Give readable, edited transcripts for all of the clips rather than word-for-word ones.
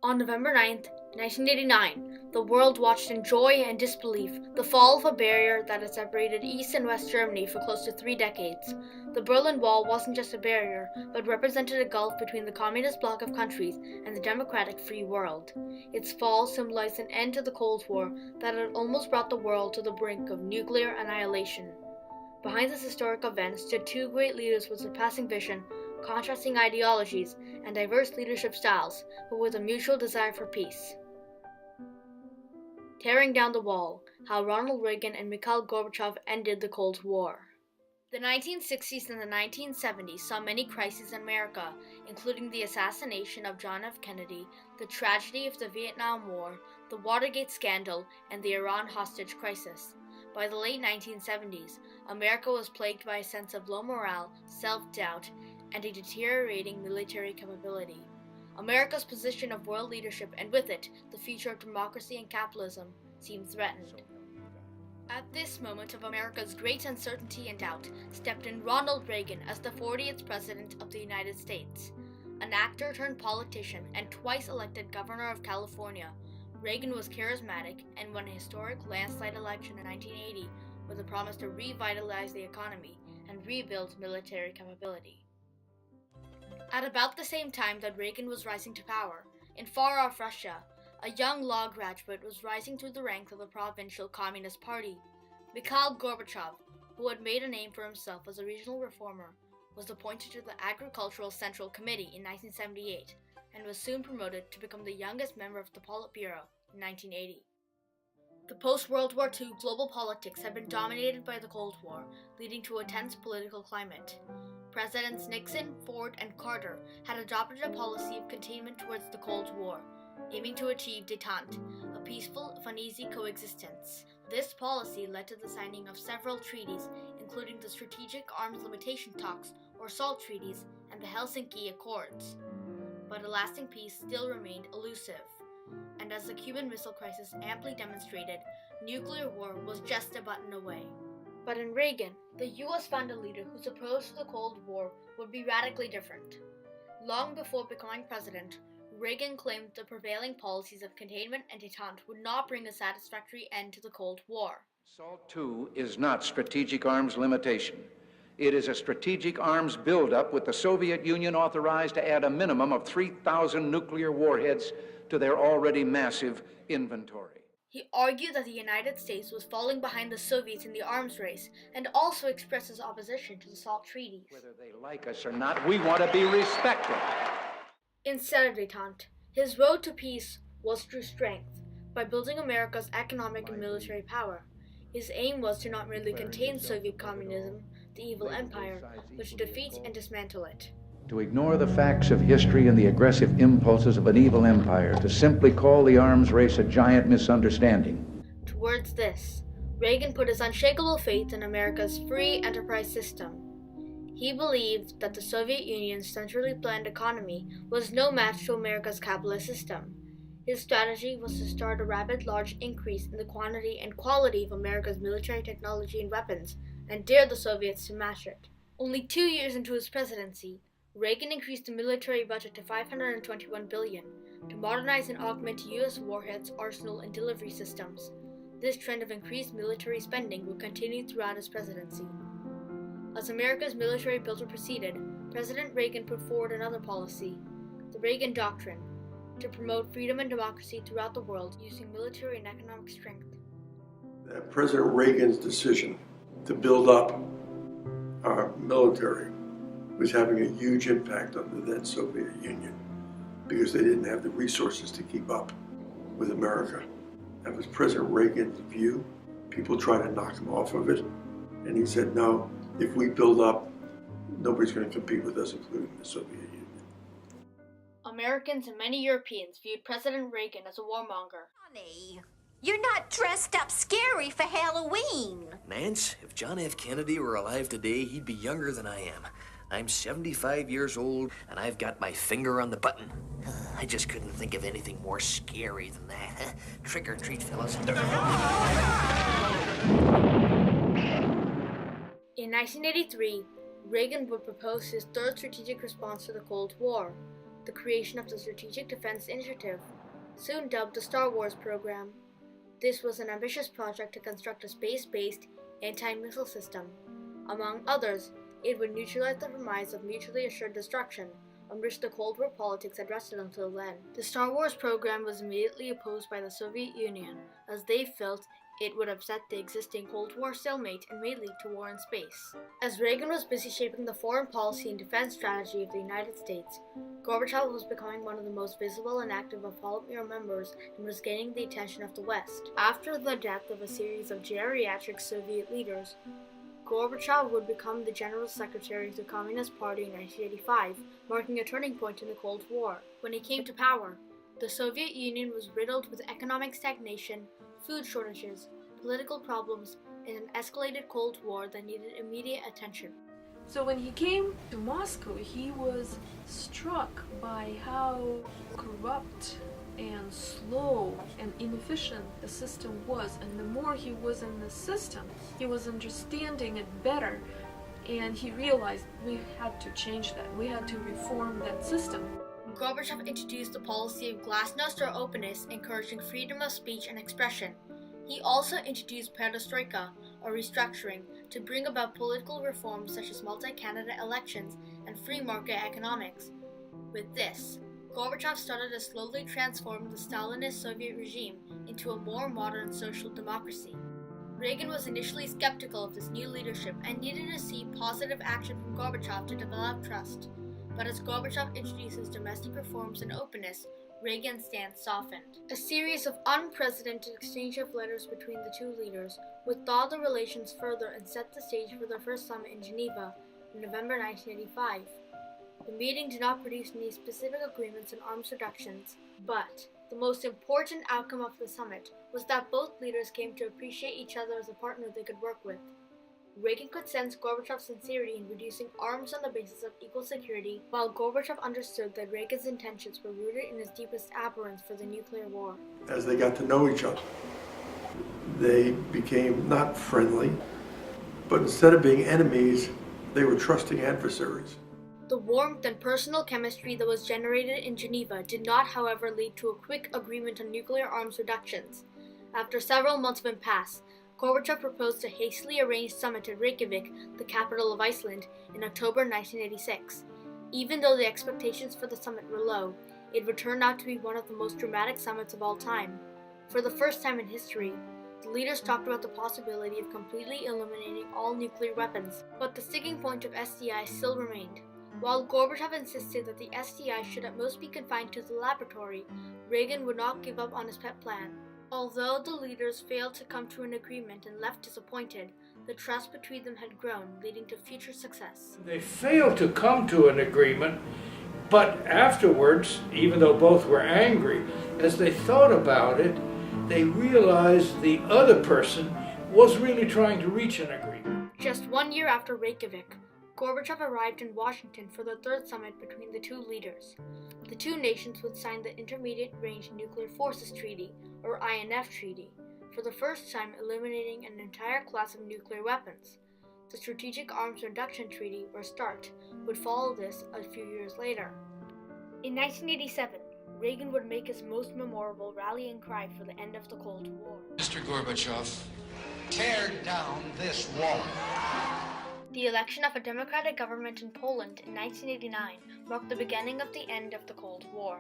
On November 9th, 1989, the world watched in joy and disbelief the fall of a barrier that had separated East and West Germany for close to 3 decades. The Berlin Wall wasn't just a barrier, but represented a gulf between the communist bloc of countries and the democratic free world. Its fall symbolized an end to the Cold War that had almost brought the world to the brink of nuclear annihilation. Behind this historic event stood two great leaders with surpassing vision, contrasting ideologies, and diverse leadership styles, but with a mutual desire for peace. Tearing down the wall, how Ronald Reagan and Mikhail Gorbachev ended the Cold War. The 1960s and the 1970s saw many crises in America, including the assassination of John F. Kennedy, the tragedy of the Vietnam War, the Watergate scandal, and the Iran hostage crisis. By the late 1970s, America was plagued by a sense of low morale, self-doubt, and a deteriorating military capability. America's position of world leadership, and with it, the future of democracy and capitalism, seemed threatened. At this moment of America's great uncertainty and doubt, stepped in Ronald Reagan as the 40th President of the United States. An actor turned politician and twice elected Governor of California, Reagan was charismatic and won a historic landslide election in 1980 with a promise to revitalize the economy and rebuild military capability. At about the same time that Reagan was rising to power, in far-off Russia, a young law graduate was rising through the ranks of the provincial Communist Party. Mikhail Gorbachev, who had made a name for himself as a regional reformer, was appointed to the Agricultural Central Committee in 1978 and was soon promoted to become the youngest member of the Politburo in 1980. The post-World War II global politics had been dominated by the Cold War, leading to a tense political climate. Presidents Nixon, Ford, and Carter had adopted a policy of containment towards the Cold War, aiming to achieve détente, a peaceful if uneasy coexistence. This policy led to the signing of several treaties, including the Strategic Arms Limitation Talks, or SALT treaties, and the Helsinki Accords. But a lasting peace still remained elusive. And as the Cuban Missile Crisis amply demonstrated, nuclear war was just a button away. But in Reagan, the US found a leader whose approach to the Cold War would be radically different. Long before becoming president, Reagan claimed the prevailing policies of containment and détente would not bring a satisfactory end to the Cold War. SALT II is not strategic arms limitation. It is a strategic arms buildup with the Soviet Union authorized to add a minimum of 3,000 nuclear warheads to their already massive inventory. He argued that the United States was falling behind the Soviets in the arms race and also expressed his opposition to the SALT treaties. Whether they like us or not, we want to be respected. Instead of détente, his road to peace was through strength, by building America's economic and military power. His aim was to not merely contain Soviet communism, the evil empire, but to defeat and dismantle it. To ignore the facts of history and the aggressive impulses of an evil empire, to simply call the arms race a giant misunderstanding. Towards this, Reagan put his unshakable faith in America's free enterprise system. He believed that the Soviet Union's centrally planned economy was no match to America's capitalist system. His strategy was to start a rapid, large increase in the quantity and quality of America's military technology and weapons, and dare the Soviets to match it. Only 2 years into his presidency, Reagan increased the military budget to $521 billion to modernize and augment U.S. warheads, arsenal, and delivery systems. This trend of increased military spending would continue throughout his presidency. As America's military buildup proceeded, President Reagan put forward another policy, the Reagan Doctrine, to promote freedom and democracy throughout the world using military and economic strength. President Reagan's decision to build up our military was having a huge impact on the then Soviet Union because they didn't have the resources to keep up with America. That was President Reagan's view. People tried to knock him off of it, and he said, no, if we build up, nobody's going to compete with us, including the Soviet Union. Americans and many Europeans viewed President Reagan as a warmonger. Honey, you're not dressed up scary for Halloween. Nance, if John F. Kennedy were alive today, he'd be younger than I am. I'm 75 years old, and I've got my finger on the button. I just couldn't think of anything more scary than that. Trick or treat, fellas. In 1983, Reagan would propose his third strategic response to the Cold War, the creation of the Strategic Defense Initiative, soon dubbed the Star Wars program. This was an ambitious project to construct a space-based anti-missile system. Among others, it would neutralize the premise of mutually assured destruction, on which the Cold War politics had rested until then. The Star Wars program was immediately opposed by the Soviet Union, as they felt it would upset the existing Cold War stalemate and may lead to war in space. As Reagan was busy shaping the foreign policy and defense strategy of the United States, Gorbachev was becoming one of the most visible and active of Politburo members and was gaining the attention of the West. After the death of a series of geriatric Soviet leaders, Gorbachev would become the General Secretary of the Communist Party in 1985, marking a turning point in the Cold War. When he came to power, the Soviet Union was riddled with economic stagnation, food shortages, political problems, and an escalated Cold War that needed immediate attention. So when he came to Moscow, he was struck by how corrupt and slow and inefficient the system was, and the more he was in the system, he was understanding it better, and he realized we had to change that, we had to reform that system. Gorbachev introduced the policy of glasnost or openness, encouraging freedom of speech and expression. He also introduced perestroika, or restructuring, to bring about political reforms such as multi-candidate elections and free market economics. With this, Gorbachev started to slowly transform the Stalinist Soviet regime into a more modern social democracy. Reagan was initially skeptical of this new leadership and needed to see positive action from Gorbachev to develop trust. But as Gorbachev introduces domestic reforms and openness, Reagan's stance softened. A series of unprecedented exchange of letters between the two leaders would thaw the relations further and set the stage for their first summit in Geneva in November 1985. The meeting did not produce any specific agreements on arms reductions, but the most important outcome of the summit was that both leaders came to appreciate each other as a partner they could work with. Reagan could sense Gorbachev's sincerity in reducing arms on the basis of equal security, while Gorbachev understood that Reagan's intentions were rooted in his deepest abhorrence for the nuclear war. As they got to know each other, they became not friendly, but instead of being enemies, they were trusting adversaries. The warmth and personal chemistry that was generated in Geneva did not, however, lead to a quick agreement on nuclear arms reductions. After several months of impasse, Gorbachev proposed a hastily arranged summit at Reykjavik, the capital of Iceland, in October 1986. Even though the expectations for the summit were low, it would turn out to be one of the most dramatic summits of all time. For the first time in history, the leaders talked about the possibility of completely eliminating all nuclear weapons, but the sticking point of SDI still remained. While Gorbachev insisted that the SDI should at most be confined to the laboratory, Reagan would not give up on his pet plan. Although the leaders failed to come to an agreement and left disappointed, the trust between them had grown, leading to future success. They failed to come to an agreement, but afterwards, even though both were angry, as they thought about it, they realized the other person was really trying to reach an agreement. Just 1 year after Reykjavik, Gorbachev arrived in Washington for the third summit between the two leaders. The two nations would sign the Intermediate Range Nuclear Forces Treaty, or INF Treaty, for the first time eliminating an entire class of nuclear weapons. The Strategic Arms Reduction Treaty, or START, would follow this a few years later. In 1987, Reagan would make his most memorable rallying cry for the end of the Cold War. Mr. Gorbachev, tear down this wall. The election of a democratic government in Poland in 1989 marked the beginning of the end of the Cold War.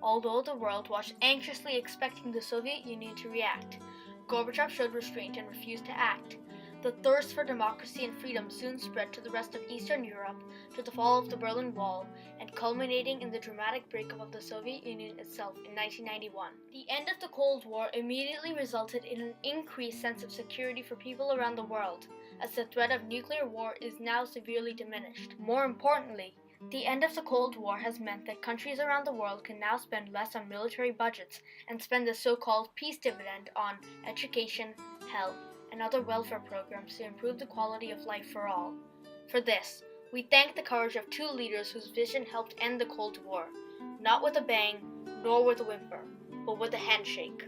Although the world watched anxiously expecting the Soviet Union to react, Gorbachev showed restraint and refused to act. The thirst for democracy and freedom soon spread to the rest of Eastern Europe, to the fall of the Berlin Wall, and culminating in the dramatic breakup of the Soviet Union itself in 1991. The end of the Cold War immediately resulted in an increased sense of security for people around the world, as the threat of nuclear war is now severely diminished. More importantly, the end of the Cold War has meant that countries around the world can now spend less on military budgets and spend the so-called peace dividend on education, health, and other welfare programs to improve the quality of life for all. For this, we thank the courage of two leaders whose vision helped end the Cold War, not with a bang, nor with a whimper, but with a handshake.